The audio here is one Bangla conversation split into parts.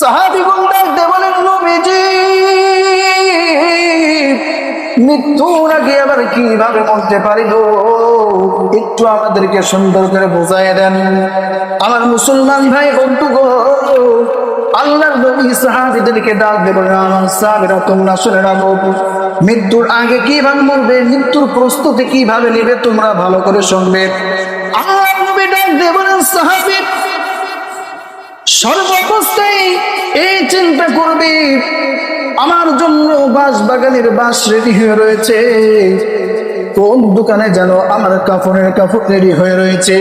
সাহাবীগণ ডাকতে বলেন, নবীজি মৃত্যুর আগে আবার কিভাবে মরতে পারি গো, একটু আমাদেরকে সুন্দর করে বোঝাই দেন। আমার মুসলমান ভাই বন্ধু গো, আল্লাহর নবী সাহাবীদেরকে ডাক দেবেন, আমার সাহাবীরা তোমরা শুনে রাখো, মৃত্যুর আগে কিভাবে মরবে, মৃত্যুর প্রস্তুতি কিভাবে নেবে তোমরা ভালো করে শুনবে। আল্লাহর নবী ডাক দেবেন, সাহাবী সর্বাবস্থায় এই চিন্তা করবে, আমার জন্য বাঁশ বাগানের বাঁশ রেডি হয়ে রয়েছে, কোন দোকানে যেন আমার কাফনের কাপড় রেডি হয়ে রয়েছে,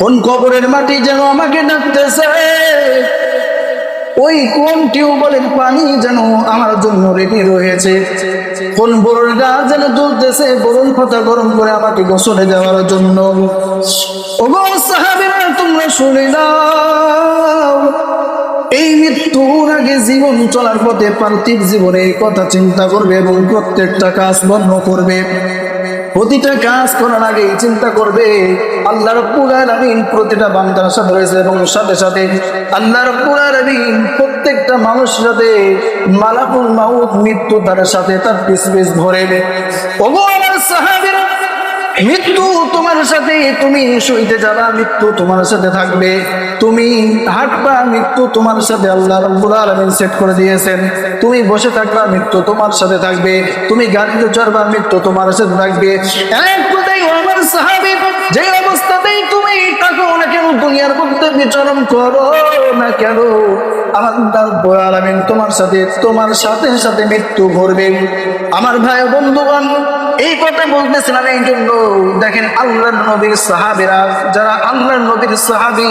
কোন কবরের মাটি যেন আমাকে ডাকতেছে, ওই কোন টিউবওয়েলের পানি যেন আমার জন্য রেডি রয়েছে, কোন বরুণ গাছ যেন তুলতেছে বরুণ পাতা গরম করে আমাকে গোসলে যাওয়ার জন্য। ওগো সাহাবীরা তোমরা শুনে নাও, এই মৃত্যুর আগে জীবন চলার পথে পার্থিব জীবনের কথা চিন্তা করবে এবং প্রত্যেকটা কাজ বন্ধ করবে। প্রতিটা কাজ করার আগে চিন্তা করবে আল্লাহ রাব্বুল আলামিন প্রতিটা বান্দার সাথে রয়েছে, এবং সাথে সাথে আল্লাহ রাব্বুল আলামিন প্রত্যেকটা মানুষের সাথে মালাকুল মাউত মৃত্যু তার সাথে তার পিছ পিছ ধরে। ওগো আমার সাহাবীরা, মৃত্যু তোমার সাথে, তুমি শুইতে যাবা মৃত্যু তোমার সাথে থাকবে, তুমি হাঁটবা মৃত্যু তোমার সাথে আল্লাহ রাব্বুল আলামিন সেট করে দিয়েছেন, তুমি বসে থাকবা মৃত্যু তোমার সাথে থাকবে, তুমি গাড়িতে চড়বা মৃত্যু তোমার সাথে থাকবে। এক কথায় আমার সাহাবী, যে অবস্থাতেই তুমি থাকো না কেন, দুনিয়ার মধ্যে বিচরণ করো না কেন, আল্লাহ রাব্বুল আলামিন তোমার সাথে সাথে মৃত্যু ঘটবে। আমার ভাই বন্ধুগণ, এই কথা বলতেছিলাম এই জন্য, দেখেন আল্লাহর নবীর সাহাবীরা, যারা আল্লাহর নবীর সাহাবী,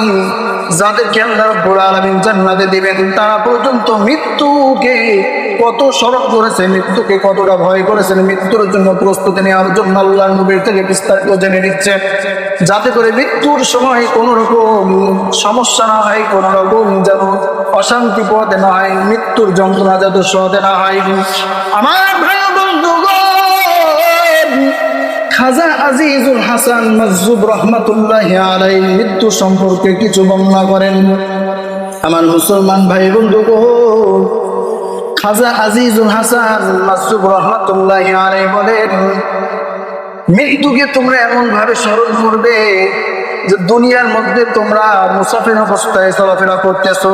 যাদেরকে আল্লাহ রাব্বুল আলামিন জান্নাতে দিবেন, তারা পর্যন্ত মৃত্যুকে কত স্মরণ করেছে, মৃত্যুকে কতটা ভয় করেছেন, মৃত্যুর জন্য প্রস্তুতি নেওয়ার জন্য আল্লাহর নবীর থেকে বিস্তারিত জেনে নিচ্ছে, যাতে করে মৃত্যুর সময় কোনো রকম সমস্যা না হয়, কোনো রকম যেন অশান্তি পথে না হয়, মৃত্যুর যন্ত্রণা যাতে সহজে না হয়। আমার ভাই বন্ধুগণ, খাজা আজিজুল হাসান মাজজুব রহমাতুল্লাহি আলাইহি মৃত্যু সম্পর্কে কিছু বর্ণনা করেন। আমার মুসলমান ভাই বন্ধুগণ, খাজা আজিজুল হাসান মাজজুব রহমাতুল্লাহি আলাইহি বলেন, মৃত্যুকে তোমরা এমন ভাবে স্মরণ করবে যে দুনিয়ার মধ্যে তোমরা মুসাফির অবস্থায় চলাফেরা করতেছো,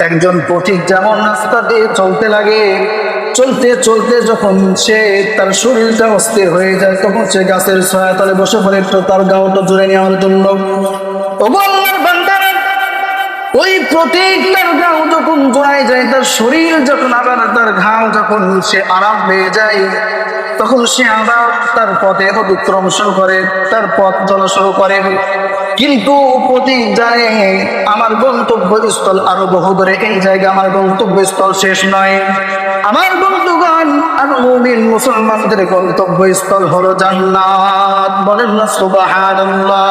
একজন পথিক যেমন রাস্তা দিয়ে চলতে লাগে, চলতে চলতে যখন সে তার শরীরটা অস্থির হয়ে যায়, তখন সে গাছের ছায়া তলে বসে পড়ে একটু তার গাওটা জুড়ে নেওয়ার জন্য। ওই প্রত্যেকটার ঘাও যখন জোড়ায় যায়, তার শরীর যখন আবার তার ঘাও যখন সে আরাম পেয়ে যায়, তখন সে আবার তার পথে অতিক্রম শুরু করে, তার পথ চলা শুরু করে। কিন্তু প্রতীক জানে আমার গন্তব্যস্থল আরো বহু দূরে, এই জায়গা আমার গন্তব্যস্থল শেষ নয়। আমার বন্ধুগণ, আর মুমিন মুসলমানদের গন্তব্যস্থল হলো জান্নাত। বলেন না সুবহানাল্লাহ।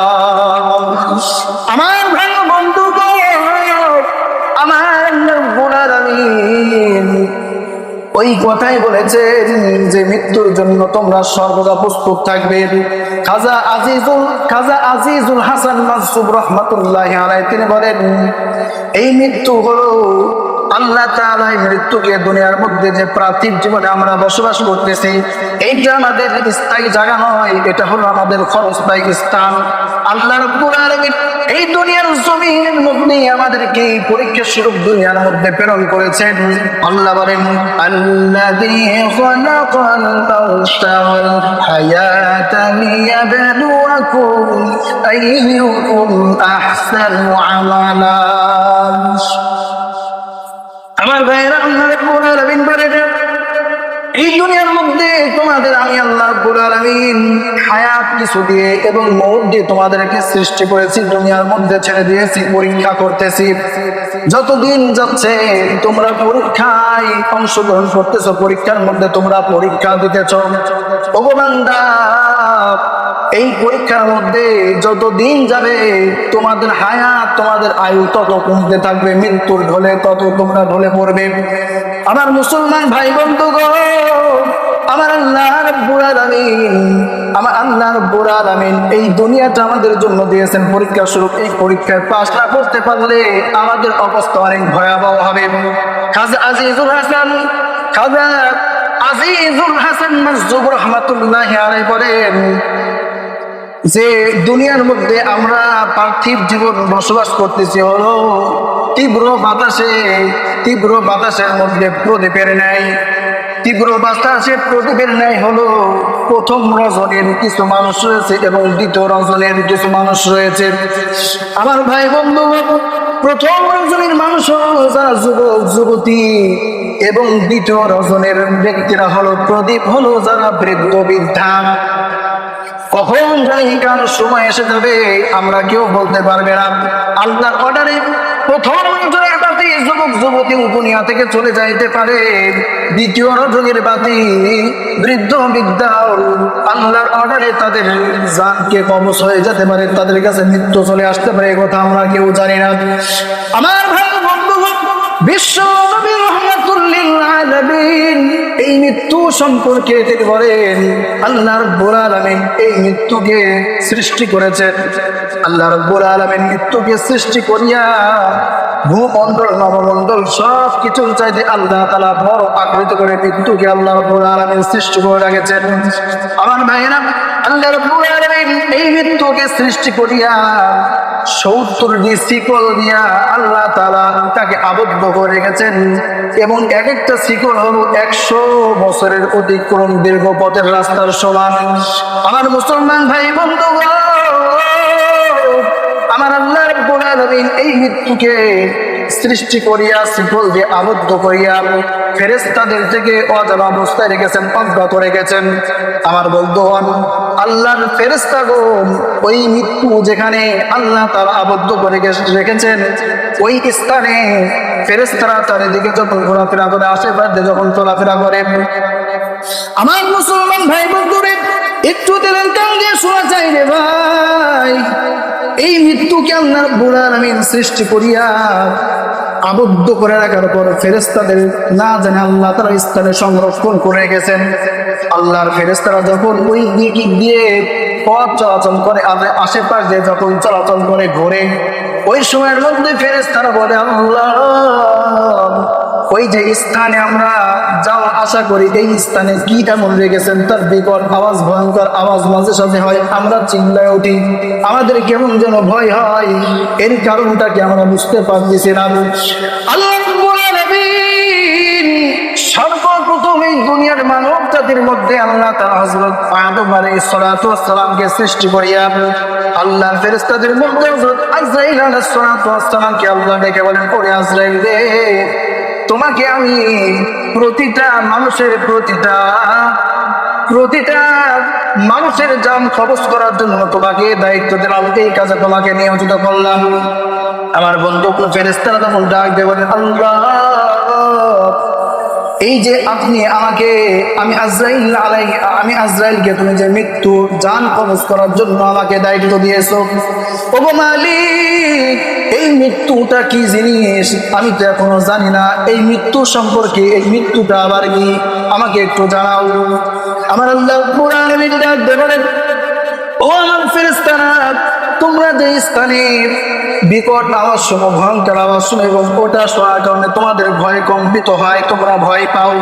আমার ভাই বন্ধুগণ, আমার রব্বুল আলামিন ওই কথাই বলেছেন যে মৃত্যুর জন্য তোমরা সর্বদা প্রস্তুত থাকবে। খাজা আজিজুল হাসান মাজজুব রহমাতুল্লাহি আলাইহি তিনি বলেন, এই মৃত্যু হলো আল্লাহ তাআলা মৃত্যুকে দুনিয়ার মধ্যে যে পার্থিব জীবনে আমরা বসবাস করতেছি, এইটা আমাদের স্থায়ী জায়গা নয়, এটা হলো আমাদের ক্ষণস্থায়ী স্থান। আল্লাহ রাব্বুল আলামিন এই দুনিয়ার জমিনের মধ্যে আমাদেরকে পরীক্ষা স্বরূপ দুনিয়ার মধ্যে প্রেরণ করেছেন। আল্লাহ বলেন, আল্লাযী খালাকাল মাউতা ওয়াল হায়াতা লিয়াবলুয়াকুম আইয়ুকুম আহসানু আমালা। আমার ভাইরা, আল্লাহ রাব্বুল আলামিন বলেন, এই দুনিয়ার মধ্যে তোমাদের আমি আল্লাহ রাব্বুল আলামিন হায়াত কিছু দিয়ে এবং মওত দিয়ে তোমাদেরকে সৃষ্টি করেছি, দুনিয়ার মধ্যে ছেড়ে দিয়েছি, পরীক্ষা করতেছি। যতদিন যাচ্ছে তোমরা পরীক্ষায় অংশগ্রহণ করতেছো, পরীক্ষার মধ্যে তোমরা পরীক্ষা দিতেছ। ওগো বান্দা, এই পরীক্ষার মধ্যে যত দিন যাবে তোমাদের হায়াত, তোমাদের আয়ু তত কমতে থাকবে, মৃত্যুর ঢলে তত তোমরা ঢলে পড়বে। আমার মুসলমান ভাই বন্ধুগণ, আমার আল্লাহ রাব্বুল আলামিন, আমার আল্লাহ রাব্বুল আলামিন এই দুনিয়াটা আমাদের জন্য দিয়েছেন পরীক্ষা স্বরূপ। এই পরীক্ষায় পাস না করতে পারলে আমাদের অবস্থা অনেক ভয়াবহ হবে। খাজা আজিজুল হাসান মাজজুব রাহমাতুল্লাহি আলাইহি বলেন যে দুনিয়ার মধ্যে আমরা পার্থিব জীবন বসবাস করতেছি হলো তীব্র বাতাসের মধ্যে প্রদীপের ন্যায়। তীব্র বাতাসের প্রদীপের ন্যায় হলো প্রথম রজনীর কিছু মানুষ রয়েছে এবং দ্বিতীয় রজনীর কিছু মানুষ রয়েছে। আমার ভাই বন্ধু, প্রথম রজনীর মানুষ হলো যারা যুবক যুবতী এবং দ্বিতীয় রজনীর ব্যক্তিরা হলো প্রদীপ হলো যারা বৃদ্ধ বৃদ্ধা। কখন জানি কার সময় এসে যাবে আমরা কেউ বলতে পারবে না। আল্লাহর অর্ডারে প্রথম রজনীর বাতি যুবক যুবতী দুনিয়া থেকে চলে যাইতে পারে, দ্বিতীয় রজনীর বাতি বৃদ্ধ বৃদ্ধা আল্লাহর অর্ডারে তাদের জানকে কবজ হয়ে যেতে পারে, তাদের কাছে মৃত্যু চলে আসতে পারে। কথা আমরা কেউ জানি না। আমার ভাই বন্ধু, বিশ্ব নবী রাহমাতুল লিল আলামিন এই মৃত্যু সম্পর্কে তিনি বলেন আল্লাহ রাব্বুল আলামিন এই মৃত্যুকে সৃষ্টি করেছেন। আল্লাহ রাব্বুল আলামিন মৃত্যুকে সৃষ্টি করিয়া ভূমণ্ডল নবমণ্ডল সব কিছুর চাইতে আল্লাহ তাআলা বড় আকৃতি করে মৃত্যুকে আল্লাহ রাব্বুল আলামিন সৃষ্টি করে রেখেছেন। আমার ভাইরা, আল্লাহ রাব্বুল আলামিন এই মৃত্যুকে সৃষ্টি করিয়া 70টি শিকল দিয়া আল্লাহ তাআলা তাকে আবদ্ধ করে রেখেছেন এবং এক একটা শিকল হলো 100 বছরের অতিক্রম দীর্ঘ পথের রাস্তার সমান। আমার মুসলমান ভাই বন্ধু, আমার আল্লাহ রাব্বুল আলামিন এই মৃত্যুকে সৃষ্টি করিয়া শিকল দিয়ে আবদ্ধ করিয়া ফেরেশতাদের থেকে অজানা অবস্থায় রেখেছেন, অজ্ঞাত রেখেছেন। আমার বন্ধুগণ, আল্লাহর ফেরেশতাগণ ওই মৃত্যু যেখানে আল্লাহ তাআলা আবদ্ধ করে রেখেছেন ওই স্থানে ফেরেশতারা চারিদিকে যখন ঘোরাফেরা করে, আশেপাশে যখন চলাফেরা করে, আমার মুসলমান ভাই বন্ধুরে একটু দিলেন কান দিয়ে শোনা চাই রে ভাই। এই মৃত্যুকে আল্লাহ রাব্বুল আলামিন সৃষ্টি করিয়া আবদ্ধ করে রাখার পর ফেরেশতাদের না জানে আল্লাহ তাআলা স্থানে সংরক্ষণ করে রেখেছেন। আল্লাহর ফেরেশতারা যখন ওই দিক দিয়ে পথ চলাচল করে, আশেপাশ দিয়ে যখন চলাচল করে ঘোরে, ওই সময়ের মধ্যে ফেরেশতারা বলে আল্লাহ ওই যে স্থানে আমরা যাও আশা করি এই স্থানে কি এমন রেখেছেন তার বিকট আওয়াজ, ভয়ঙ্কর আওয়াজ মাঝে সাঝে হয়, আমরা চিল্লায় উঠি, আমাদের কেমন যেন ভয় হয়, এর কারণটা কি আমরা বুঝতে পারতেছি না। আল্লাহ রাব্বুল আলামিন সর্বপ্রথম এই দুনিয়ার মানব জাতির মধ্যে আল্লাহ তাআলা হযরত আদম আলাইহিস সালাতু ওয়াস সালামকে সৃষ্টি করিয়া আল্লাহর ফেরেশতাদের মধ্যে হযরত আজরাইল আলাইহিস সালাতু ওয়াস সালামকে আল্লাহ ডেকে বলেন, ওরে আজরাইল রে, তোমাকে আমি প্রতিটা মানুষের জান কবজ করার জন্য তোমাকে দায়িত্ব দিলাম, এই কাজে তোমাকে নিয়োজিত করলাম। আমার বন্ধু ফেরেশতারা তখন ডাক দিয়ে বলেন, আল্লাহ এই যে আপনি আমাকে, আমি আজরাইলকে তুমি যে মৃত্যু জান কবজ করার জন্য আমাকে দায়িত্ব দিয়েছো, ওগো মালিক এই মৃত্যুটা কি জিনিস আমি তো এখনো জানি না, এই মৃত্যু সম্পর্কে, এই মৃত্যুটা আবার কি আমাকে একটু জানাও। আমার আল্লাহ রাব্বুল আলামিন ডাক দিয়ে বলেন, ও আমার ফেরেশতারা, তোমরা যে স্থানে বিকট আওয়াজ শোনো, ভয়ঙ্কর আওয়াজ শোনো এবং ওটা শোনার কারণে তোমাদের ভয় কম্পিত হয়, তোমরা ভয় পাও,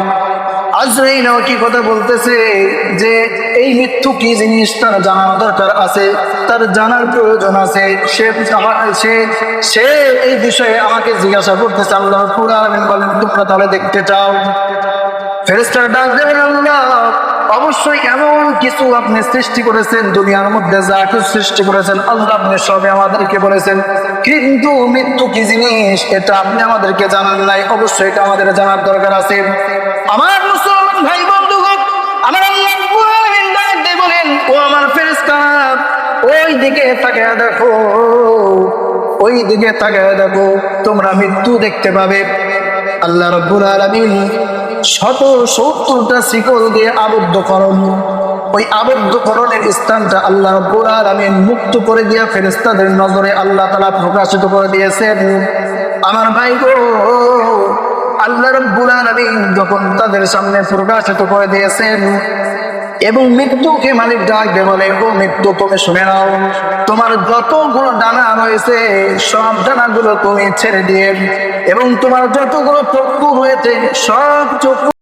আজরাইল কি কথা বলতেছে যে এই মৃত্যু কি জিনিস তার জানার দরকার আছে, তার জানার প্রয়োজন আছে, সে এই বিষয়ে আমাকে জিজ্ঞাসা করতেছে। আল্লাহ রাব্বুল আলামিন বলেন, তোমরা তাহলে দেখতে চাও? ফেরেশতারা ডাক দেবেন, আল্লাহ অবশ্যই এমন কিছু আপনি সৃষ্টি করেছেন, দুনিয়ার মধ্যে যা কিছু সৃষ্টি করেছেন আল্লাহ আপনি সবে আমাদেরকে বলেছেন, কিন্তু মৃত্যু কি জিনিস এটা আপনি আমাদেরকে জানান নাই, অবশ্যই এটা আমাদের জানার দরকার আছে। আমার মুসলমান ভাই বন্ধুগণ, আমার আল্লাহ রাব্বুল আলামিন ডাক দিয়ে বলেন, ও আমার ফেরেশতারা, ওই দিকে তাকায় দেখো, ওই দিকে তাকায় দেখো, তোমরা মৃত্যু দেখতে পাবে। আল্লাহ রাব্বুল আলামিন 70টা শিকল দিয়ে আবদ্ধকরণ, ওই আবদ্ধকরণের স্থানটা আল্লাহ রাব্বুল আলামিন মুক্ত করে দিয়া ফেরেশতাদের নজরে আল্লাহ তাআলা প্রকাশিত করে দিয়েছেন। আমার ভাই গো, আল্লাহ রাব্বুল আলামিন যখন তাদের সামনে প্রকাশিত করে দিয়েছেন এবং মৃত্যুকে মালিক ডাকবে বলে, ও মৃত্যু তুমি শুনে নাও, তোমার যতগুলো ডানা রয়েছে সব ডানাগুলো তুমি ছেড়ে দিয়ে এবং তোমার যতগুলো চক্ষু হয়েছে সব চক্ষু